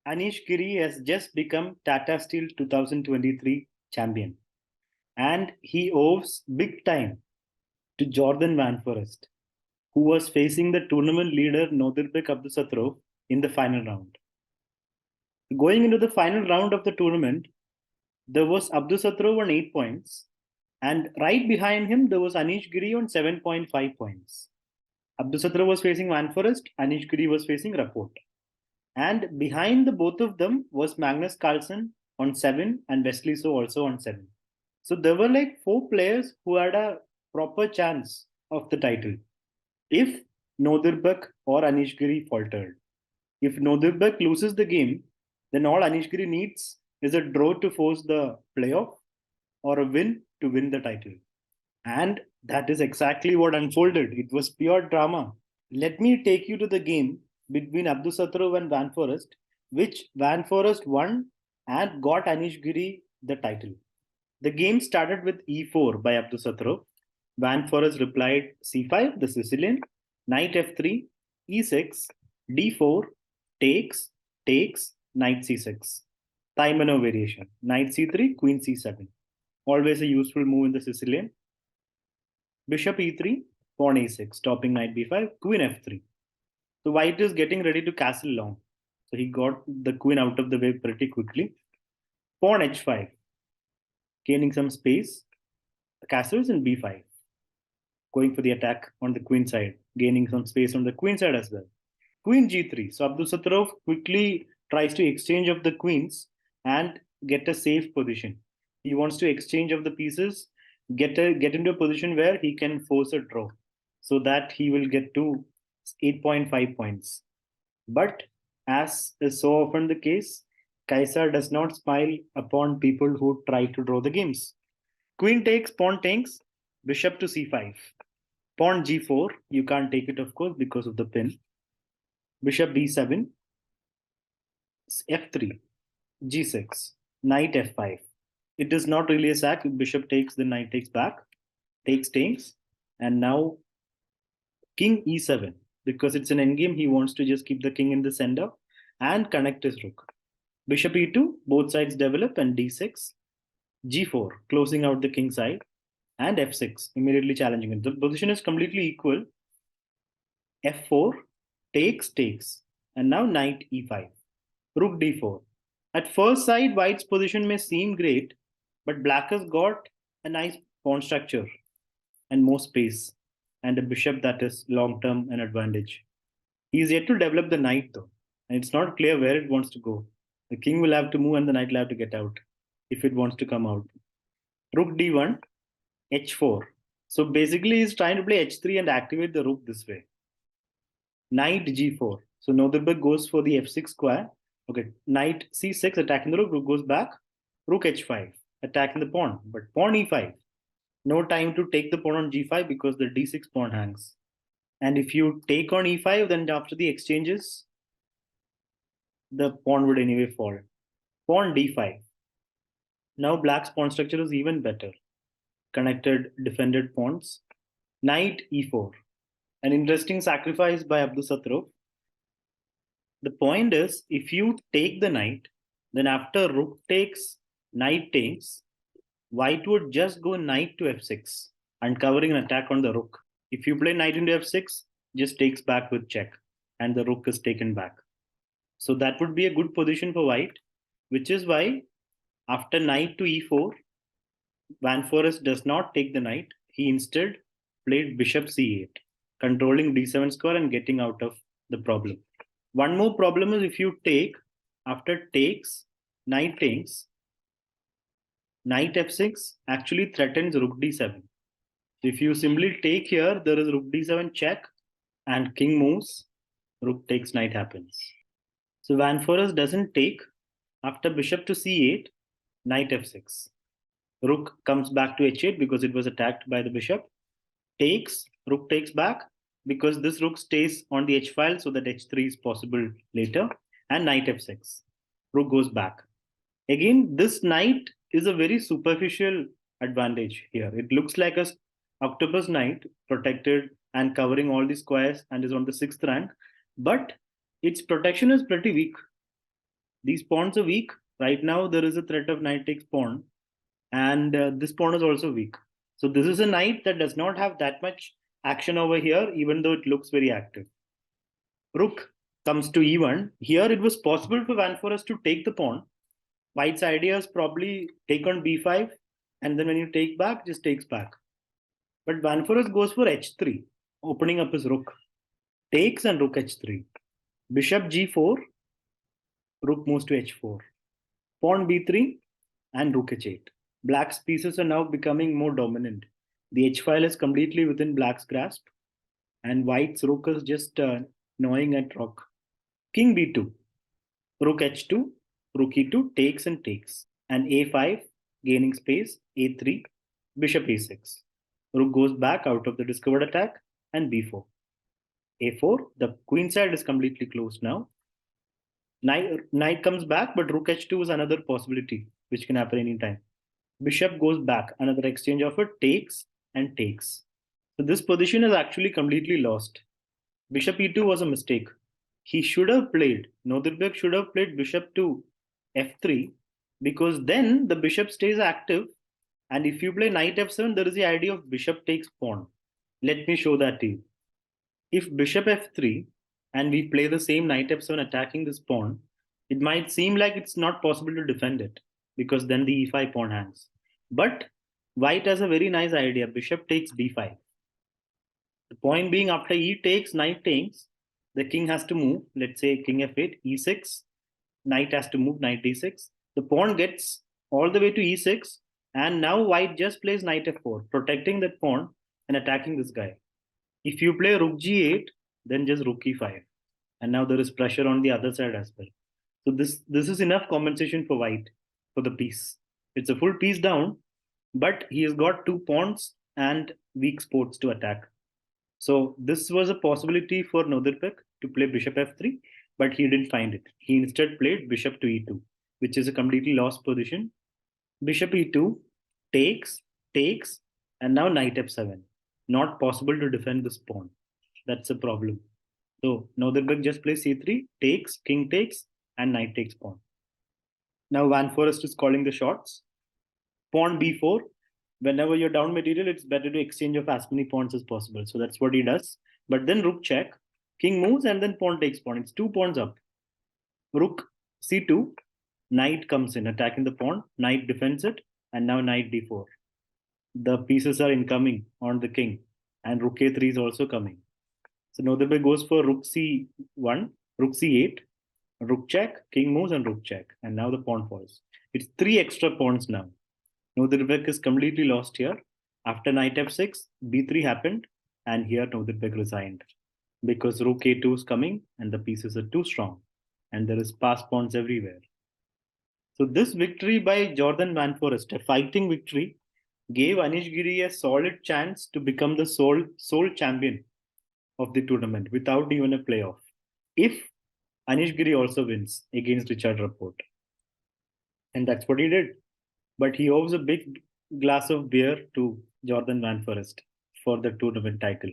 Anish Giri has just become Tata Steel 2023 champion, and he owes big time to Jordan Van Forest, who was facing the tournament leader Nodirbek Abdusattorov in the final round. Going into the final round of the tournament, there was Abdusattorov on 8 points, and right behind him there was Anish Giri on 7.5 points. Abdusattorov was facing Van Forest, Anish Giri was facing Rapport. And behind the both of them was Magnus Carlsen on 7 and Wesley So also on 7. So there were like 4 players who had a proper chance of the title if Nodirbek or Anish Giri faltered. If Nodirbek loses the game, then all Anish Giri needs is a draw to force the playoff or a win to win the title. And that is exactly what unfolded. It was pure drama. Let me take you to the game between Abdusattorov and Van Forest, which Van Forest won and got Anish Giri the title. The game started with e4 by Abdusattorov. Van Forest replied c5, the Sicilian, knight f3, e6, d4, takes, takes, knight c6. Taimanov variation, knight c3, queen c7. Always a useful move in the Sicilian. Bishop e3, pawn a6, stopping knight b5, queen f3. So white is getting ready to castle long. So he got the queen out of the way pretty quickly. Pawn h5, gaining some space. The castle is in b5, going for the attack on the queen side, gaining some space on the queen side as well. Queen g3. So Abdusattorov quickly tries to exchange of the queens and get a safe position. He wants to exchange of the pieces, get into a position where he can force a draw, so that he will get to 8.5 points. But as is so often the case, Kaisar does not smile upon people who try to draw the games. Queen takes, pawn takes, bishop to c5. Pawn g4, you can't take it of course because of the pin. Bishop b7, f3, g6, knight f5. It is not really a sack. Bishop takes, the knight takes back, takes, and now king e7. Because it's an endgame, he wants to just keep the king in the center and connect his rook. Bishop e2, both sides develop, and d6, g4, closing out the king side, and f6, immediately challenging it. The position is completely equal. f4, takes, and now knight e5, rook d4. At first sight, white's position may seem great, but black has got a nice pawn structure and more space, and a bishop that is long-term an advantage. He is yet to develop the knight though, and it's not clear where it wants to go. The king will have to move and the knight will have to get out if it wants to come out. Rook d1, h4. So basically he's trying to play h3 and activate the rook this way. Knight g4. So Nodirbek goes for the f6 square. Okay, knight c6 attacking the rook goes back. Rook h5 attacking the pawn, but pawn e5. No time to take the pawn on g5 because the d6 pawn hangs. And if you take on e5, then after the exchanges, the pawn would anyway fall. Pawn d5. Now black's pawn structure is even better. Connected, defended pawns. Knight e4. An interesting sacrifice by Abdusattorov. The point is, if you take the knight, then after rook takes, knight takes, white would just go knight to f6, uncovering an attack on the rook. If you play knight into f6, just takes back with check, and the rook is taken back. So that would be a good position for white, which is why after knight to e4, Van Forest does not take the knight. He instead played bishop c8, controlling d7 square and getting out of the problem. One more problem is if you take, after takes, knight takes, knight f6 actually threatens rook d7. So if you simply take here, there is rook d7 check and king moves, rook takes, knight happens. So Van Forest doesn't take. After bishop to c8, knight f6. Rook comes back to h8 because it was attacked by the bishop. Takes, rook takes back because this rook stays on the h file so that h3 is possible later. And knight f6. Rook goes back. Again, this knight is a very superficial advantage here. It looks like a octopus knight protected and covering all the squares and is on the 6th rank, but its protection is pretty weak. These pawns are weak. Right now, there is a threat of knight takes pawn, and this pawn is also weak. So this is a knight that does not have that much action over here, even though it looks very active. Rook comes to e1. Here, it was possible for Van Forest to take the pawn. White's idea is probably take on b5, and then when you take back, just takes back. But Van Forest goes for h3, opening up his rook. Takes and rook h3. Bishop g4, rook moves to h4. Pawn b3 and rook h8. Black's pieces are now becoming more dominant. The h file is completely within black's grasp, and white's rook is just gnawing at rook. King b2, rook h2, rook e2 takes and takes, and a5 gaining space, a3, bishop a6. Rook goes back out of the discovered attack, and b4. a4, the queen side is completely closed now. Knight comes back, but rook h2 is another possibility which can happen anytime. Bishop goes back, another exchange of it, takes and takes. So this position is actually completely lost. Bishop e2 was a mistake. He should have played, Nodirbek should have played bishop to f3, because then the bishop stays active. And if you play knight f7, there is the idea of bishop takes pawn. Let me show that to you. If bishop f3 and we play the same knight f7 attacking this pawn, it might seem like it's not possible to defend it, because then the e5 pawn hangs. But white has a very nice idea. Bishop takes b5. The point being, after e takes, knight takes, the king has to move. Let's say king f8, e6. Knight has to move, knight d6. The pawn gets all the way to e6. And now white just plays knight f4, protecting that pawn and attacking this guy. If you play rook g8, then just rook e5. And now there is pressure on the other side as well. So this is enough compensation for white for the piece. It's a full piece down, but he has got two pawns and weak spots to attack. So this was a possibility for Nodirbek to play bishop f3, but he didn't find it. He instead played bishop to e2, which is a completely lost position. Bishop e2 takes, takes, and now knight f7. Not possible to defend this pawn. That's a problem. So Nodirbek just plays c3, takes, king takes, and knight takes pawn. Now Van Forest is calling the shots. Pawn b4. Whenever you're down material, it's better to exchange of as many pawns as possible. So that's what he does. But then rook check, king moves, and then pawn takes pawn. It's 2 pawns up. Rook c2, knight comes in, attacking the pawn. Knight defends it, and now knight d4. The pieces are incoming on the king, and rook a3 is also coming. So Nodirbek goes for rook c1, rook c8, rook check, king moves, and rook check. And now the pawn falls. It's 3 extra pawns now. Nodirbek is completely lost here. After knight f6, b3 happened, and here Nodirbek resigned because rook a2 is coming and the pieces are too strong, and there is pass pawns everywhere. So this victory by Jordan Van Forest, a fighting victory, gave Anish Giri a solid chance to become the sole champion of the tournament without even a playoff, if Anish Giri also wins against Richard Rapport. And that's what he did. But he owes a big glass of beer to Jordan Van Forest for the tournament title.